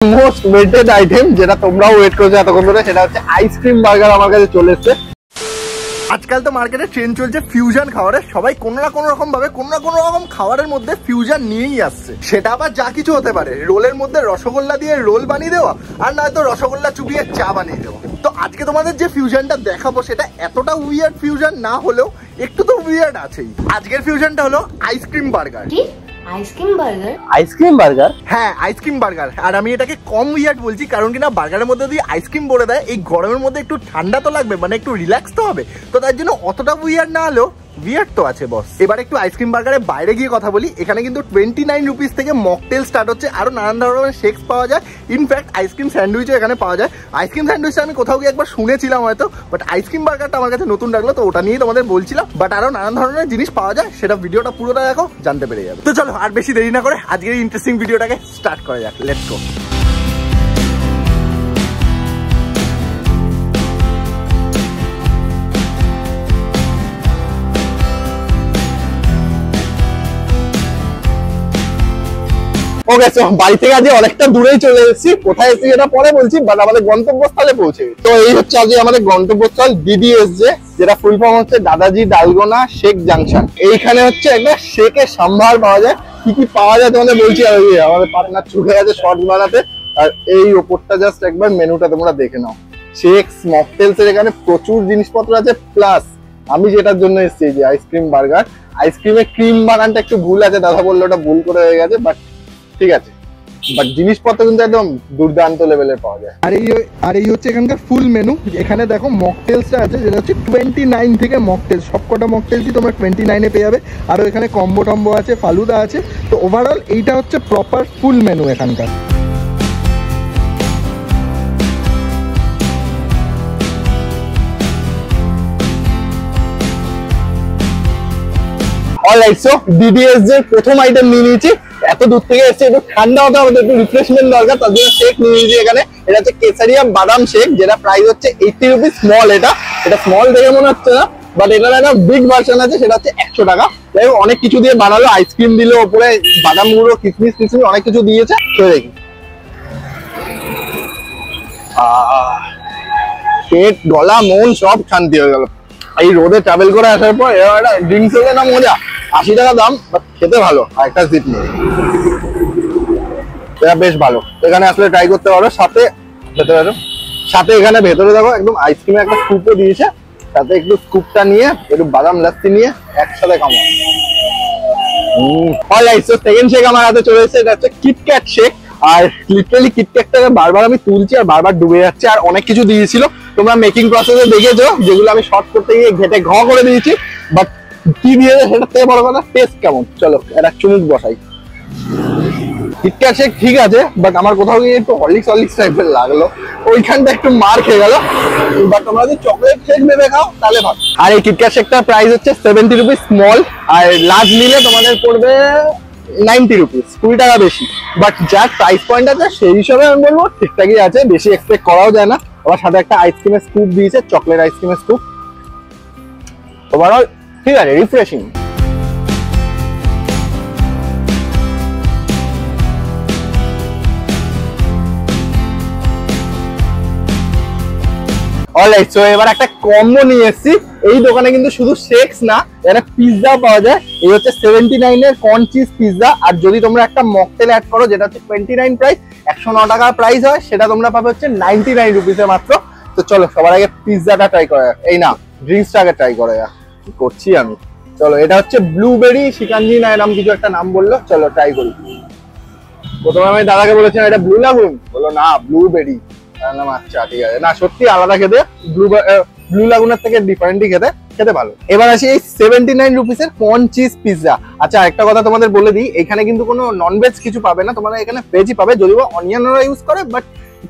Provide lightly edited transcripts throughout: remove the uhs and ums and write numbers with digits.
Most weighted item যেটা তোমরাও wait করছো এতক্ষণ ধরে, সেটা হচ্ছে আইসক্রিম বার্গার আমার কাছে চলে এসছে। আজকাল তো মার্কেটে ট্রেন্ড চলছে ফিউশন খাবারের, সবাই কোনো না কোনো রকম ভাবে কোনো না কোনো রকম খাবারের মধ্যে ফিউশন নিয়েই আসছে। সেটা আবার যা কিছু হতে পারে, রোলের মধ্যে রসগোল্লা দিয়ে রোল বানিয়ে দেওয়া, আর নয়তো রসগোল্লা চুবিয়ে চা বানিয়ে দেওয়া। তো আজকে তোমাদের যে ফিউশনটা দেখাবো সেটা এতটা উইয়ার্ড ফিউশন না হলেও একটু তো উইয়ার্ড আছেই। আজকের ফিউশনটা হলো ice cream burger. Ice cream burger? Ice cream burger? হ্যাঁ, আইসক্রিম বার্গার। আর আমি এটাকে কম উইয়ার্ড বলছি কারণ কিনা বার্গারের মধ্যে যদি আইসক্রিম ভরে দেয়, এই গরমের মধ্যে একটু ঠান্ডা তো লাগবে, মানে একটু রিল্যাক্স তো হবে, তো তার জন্য অতটা উইয়ার্ড না হলেও উইয়ার্ড তো আছে বস। এবার একটু আইসক্রিম বার্গারের বাইরে গিয়ে কথা বলি। এখানে কিন্তু 29 রুপিস থেকে মকটেল স্টার্ট হচ্ছে, আরো নানান ধরনের শেকস পাওয়া যায়, ইনফ্যাক্ট আইসক্রিম স্যান্ডউইচও এখানে পাওয়া যায়। আইসক্রিম স্যান্ডউইচটা আমি কোথাও গিয়ে একবার শুনেছিলাম হয়তো, বাট আইসক্রিম বার্গারটা আমার কাছে নতুন লাগলো, তো ওটা নিয়েই তোমাদের বলছিলাম। বাট আরো নানান ধরনের জিনিস পাওয়া যায়, সেটা ভিডিওটা পুরোটা দেখো, জানতে পেরে যাবে। তো চলো আর বেশি দেরি না করে আজকের ইন্টারেস্টিং ভিডিওটাকে স্টার্ট করা যাক। Let's go. ওকে, সো বাড়ি থেকে আজকে অনেকটা দূরেই চলে এসেছি। কোথায় এসেছি এটা পরে বলছি, বাট আমাদের গন্তব্যস্থলে পৌঁছে। তো এই হচ্ছে আজকে আমাদের গন্তব্যস্থল ডিডিএসজে, যেটা ফুল ফর্ম হচ্ছে দাদাজি ডালগোনা শেক জাংশন। এইখানে হচ্ছে একটা শেকের সম্ভার পাওয়া যায়। কি কি পাওয়া যায় তোমাদের বলছি। আর আমাদের পার্টনার চলে গেছে শর্টস বানাতে, আর এই ওপরটা জাস্ট একবার মেনুটা তোমরা দেখে নাও। শেকস, মকটেলস এর এখানে প্রচুর জিনিসপত্র আছে। প্লাস আমি যেটার জন্য এসেছি, যে আইসক্রিম বার্গার, আইসক্রিমে ক্রিম বানানটা একটু ভুল আছে, দাদা বললো ওটা ভুল করে হয়ে গেছে, বাট ঠিক আছে। বাট জিনিসপত্র কিন্তু একদম দুর্দান্ত লেভেলের পাওয়া যায়। আর এই হচ্ছে এখানকার ফুল মেনু। এখানে দেখো মকটেলসটা আছে, যেটা হচ্ছে 29 থেকে মকটেলস, সবকটা মকটেলসই তোমরা 29-এ পেয়ে যাবে। আরও এখানে কম্বো টম্বো আছে, ফালুদা আছে। তো ওভারঅল এইটা হচ্ছে প্রপার ফুল মেনু এখানকার। অলরাইট, সো ডিডিএস এর প্রথম আইটেম নিয়ে নিয়েছি। এত দূর থেকে এসেছে, একটু ঠান্ডা হতে হবে, একটু রিফ্রেশমেন্ট দরকার, তার জন্য শেক নিয়ে নিয়েছি এখানে। এটা হচ্ছে কেসারিয়া বাদাম শেক, যেটা প্রাইস হচ্ছে 80 রুপিস স্মল। এটা স্মল দেখে মনে হচ্ছে না, বাট এটার একটা বিগ ভার্সন আছে, সেটা হচ্ছে 100 টাকা। যাই হোক, অনেক কিছু দিয়ে বানালো, আইসক্রিম দিল ওপরে, বাদাম গুঁড়ো, কিসমিস টিসমিস অনেক কিছু দিয়েছে। খেয়ে দেখি। পেট, গলা, মন সব শান্তি হয়ে গেল। এই রোদে ট্রাভেল করে আসার পর একটা ড্রিঙ্কস হলে না মজা। 80 টাকা দাম, বাট খেতে ভালো। আর একটা সিট নেই, এটা বেশ ভালো। এখানে আসলে ট্রাই করতে পারো। সাথে এখানে ভেতরে দেখো একদম আইসক্রিমের একটা স্কুপও দিয়েছে, সাথে একটু স্কুপটা নিয়ে একটু বাদাম লাস্সি নিয়ে একসাথে খামো। অলরাইট, সো সেকেন্ড শেক আমার হাতে চলে এসেছে। এটা হচ্ছে কিটক্যাট শেক। আর লিটারালি কিটক্যাটটাকে বারবার আমি তুলছি আর বারবার ডুবে যাচ্ছে। আর অনেক কিছু দিয়েছিল, তোমরা মেকিং প্রসেসে দেখেছো, যেগুলো আমি শর্ট করতে গিয়ে ঘেটে ঘ করে দিয়েছি। বাট কি দিয়েছে সেটার থেকে বড় কথা টেস্ট কেমন। চলো একটা চুমুক বসাই। কিটক্যাট শেক ঠিক আছে, বাট আমার কোথাও গিয়ে একটু হরলিক্স টাইপের লাগলো, ওইখানটা একটু মার খেয়ে গেল। বাট তোমরা যদি চকলেট শেক ভেবে খাও তাহলে ভালো। আর এই কিটক্যাট শেকটার প্রাইস হচ্ছে 70 রুপিস স্মল, আর লার্জ নিলে তোমাদের পড়বে 90 রুপিস, 20 টাকা বেশি। বাট যার প্রাইস পয়েন্ট আছে সেই হিসাবে আমি বলবো ঠিকঠাকই আছে, বেশি এক্সপেক্ট করাও যায় না। আবার সাথে একটা আইসক্রিমের স্কুপ দিয়েছে, চকলেট আইসক্রিমের স্কুপ। ওভারঅল ঠিক আছে, রিফ্রেশিং। অলরাইট, সো এবার একটা কম্বো নিয়ে এসেছি। এই দোকানে কিন্তু শুধু শেকস না, এখানে পিৎজা পাওয়া যায়। এই হচ্ছে 79 এর কর্ন চিজ পিৎজা। আর যদি তোমরা একটা মকটেল অ্যাড করো, যেটা হচ্ছে 29 প্রাইস, 109 টাকা প্রাইস হয়, সেটা তোমরা পাবে হচ্ছে 99 রুপিসে মাত্র। তো চলো সবার আগে পিৎজাটা ট্রাই করা যাক। এই না, ড্রিঙ্কসটাকে ট্রাই করা যাক। কি করছি আমি। চলো, এটা হচ্ছে ব্লুবেরি শিকাঞ্জি না এরকম কিছু একটা নাম বললো। চলো ট্রাই করি। প্রথমে আমি দাদাকে বলেছিলাম এটা ব্লু লাগুন, বললো না ব্লুবেরি। আচ্ছা ঠিক আছে, না সত্যি আলাদা খেতে, ব্লু লাগুনের থেকে ডিফারেন্টই খেতে ভালো। এবার আসি এই 79 রুপিসের কর্ন চিজ পিৎজা। আচ্ছা একটা কথা তোমাদের বলে দিই, এখানে কিন্তু কোনো ননভেজ কিছু পাবে না, তোমরা এখানে ভেজই পাবে, যদিও অনিয়ন ওরা ইউজ করে, বাট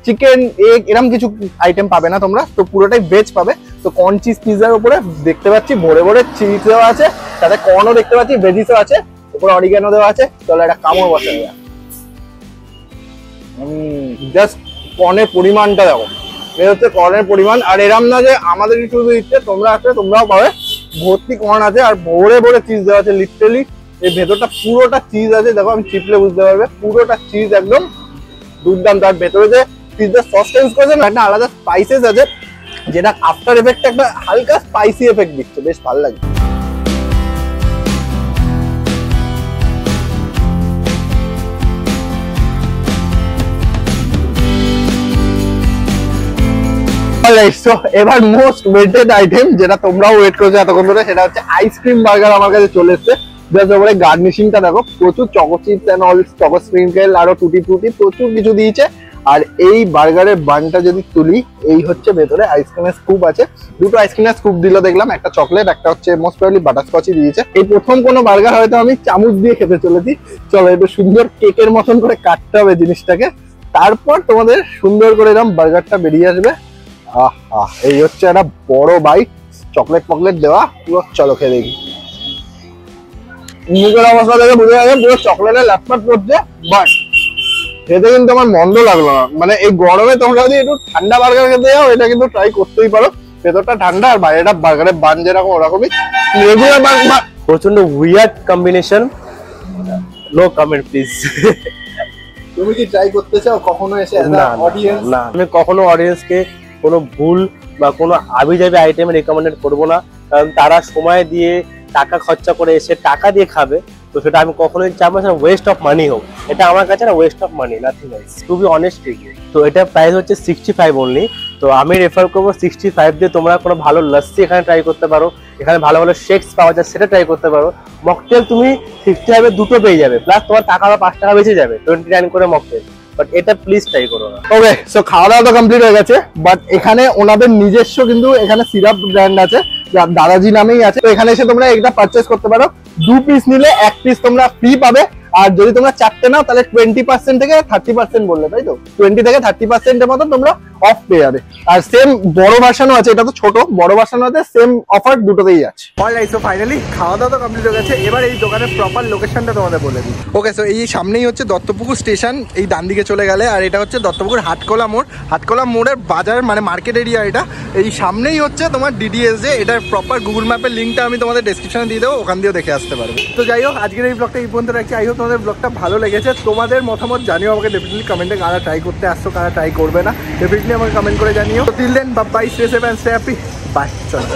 চিকেন, এগ এরকম কিছু আইটেম পাবে না তোমরা, তো পুরোটাই ভেজ পাবে। তো কর্ন চিজ পিৎজার উপরে দেখতে পাচ্ছি ভরে ভরে চিজ দেওয়া আছে, সাথে কর্নও দেখতে পাচ্ছি, ভেজিসও আছে, উপরে অরিগানো দেওয়া আছে। চলো একটা কামড় বসে দেওয়া। জাস্ট কর্নের পরিমাণটা দেখো, এই হচ্ছে কর্নের পরিমাণ। আর এরম না যে আমাদের শুধু দিচ্ছে, তোমরা আসলে তোমরাও পাবে। ভর্তি কর্ন আছে আর ভরে ভরে চিজ দেওয়া আছে, লিটারালি এই ভেতরটা পুরোটা চিজ আছে। দেখো আমি চিপলে বুঝতে পারবে, পুরোটা চিজ একদম দুর্দান্ত। আর ভেতরে যে পিৎজা সস ইউজ করেছে না, একটা আলাদা স্পাইসেস আছে যেটা আফটার এফেক্ট একটা হালকা স্পাইসি এফেক্ট দিচ্ছে, বেশ ভালো লাগে। এবার মোস্ট ওয়েটেড আইটেম যেটা তোমরাও ওয়েট করেছো এতক্ষণ ধরে, সেটা হচ্ছে আইসক্রিম বার্গার আমার কাছে চলে এসছে। জাস্ট ওপরে গার্নিশিংটা দেখো, প্রচুর choco chips and all, choco sprinkle, আরো টুটি ফ্রুটি, প্রচুর কিছু দিয়েছে। আর এই বার্গারের বানটা যদি তুলি, এই হচ্ছে ভেতরে আইসক্রিমের স্কুপ আছে, দুটো আইসক্রিমের স্কুপ দিল দেখলাম, একটা চকলেট, একটা হচ্ছে মোস্ট প্রবাবলি বাটারস্কচই দিয়েছে। এই প্রথম কোনো বার্গার হয়তো আমি চামচ দিয়ে খেতে চলেছি। চলো একটু সুন্দর কেকের মতন করে কাটতে হবে জিনিসটাকে, তারপর তোমাদের সুন্দর করে এরকম বার্গারটা বেরিয়ে আসবে। এই হচ্ছে একটা বড় বাইট, চকলেট ফকলেট দেওয়া পুরো। চলো খেয়ে দেখি। মুখের অবস্থা দেখে বুঝে গেছে পুরো চকলেটের লাটপাট করছে, বাট খেতে কিন্তু আমার মন্দ লাগলো না। মানে এই গরমে তোমরা যদি একটু ঠান্ডা বার্গার খেতে যাও, এটা কিন্তু ট্রাই করতেই পারো। ভেতরটা ঠান্ডা আর বাইরেটা বার্গারের বান যেরকম ওরকমই। রেগুলার বার্গার প্রচন্ড weird combination, no comment please. তুমি কি ট্রাই করতে চাও কখনো এসে অডিয়েন্স? না, আমি কখনো অডিয়েন্সকে কোনো ভুল বা কোনো আবিজাবি আইটেম রেকমেন্ডেড করবো না, কারণ তারা সময় দিয়ে টাকা খরচা করে এসে টাকা দিয়ে খাবে, তো সেটা আমি কখনোই চাবো না ওয়েস্ট অফ মানি হোক। এটা আমার কাছে না waste of money, nothing else, to be honest. তো এটা প্রাইস হচ্ছে 65 অনলি। তো আমি রেফার করবো 65 দিয়ে তোমরা কোনো ভালো লস্যি এখানে ট্রাই করতে পারো, এখানে ভালো ভালো শেকস পাওয়া যায় সেটা ট্রাই করতে পারো। মকটেল তুমি 65 এ দুটো পেয়ে যাবে, প্লাস তোমার টাকা 5 টাকা বেঁচে যাবে, 29 করে মকটেল। বাট এটা প্লিজ ট্রাই করো না। ওকে, সো খাওয়া দাওয়া তো কমপ্লিট হয়ে গেছে, বাট এখানে ওনাদের নিজস্ব কিন্তু এখানে সিরাপ ব্র্যান্ড আছে, যা দাদাজি নামেই আছে। তো এখানে এসে তোমরা এটা পারচেস করতে পারো, 2 পিস নিলে 1 পিস তোমরা ফ্রি পাবে। আর যদি তোমরা 4টে নাও তাহলে 20% থেকে 30% বললে, তাই তো 20 থেকে 30% এর মতো তোমরা অফ পেয়ে যাবে। আর সেম বড় ভার্সনও আছে, এটা তো ছোট, বড় ভার্সনও আছে, সেম অফার দুটোতেই আছে। অলরাইট, সো ফাইনালি খাওয়া দাওয়া তো কমপ্লিট হয়ে গেছে। এবার এই দোকানের প্রপার লোকেশনটা তোমাদের বলে দিই। ওকে, সো এই সামনেই হচ্ছে দত্তপুকুর স্টেশন, এই ডান দিকে চলে গেলে। আর এটা হচ্ছে দত্তপুকুর হাটকোলা মোড়, হাটকোলা মোড়ের বাজার মানে মার্কেট এরিয়া এটা। এই সামনেই হচ্ছে তোমার ডিডিএস, যে এটার প্রপার গুগল ম্যাপের লিঙ্কটা আমি তোমাদের ডেসক্রিপশনে দিয়ে দেবো, ওখান দিয়েও দেখে আসতে পারবে। তো যাই হোক, আজকের এই ব্লগটা এই পর্যন্ত রাখছি। আই হোপ তোমাদের ব্লগটা ভালো লেগেছে। তোমাদের মতামত জানিও আমাকে ডেফিনেটলি কমেন্টে, কারা ট্রাই করতে আসছো, কারা ট্রাই করবে না, ডেফিনেটলি আমাকে কমেন্ট করে জানিও। তো till then, bye, stay safe and stay happy, bye, চলো।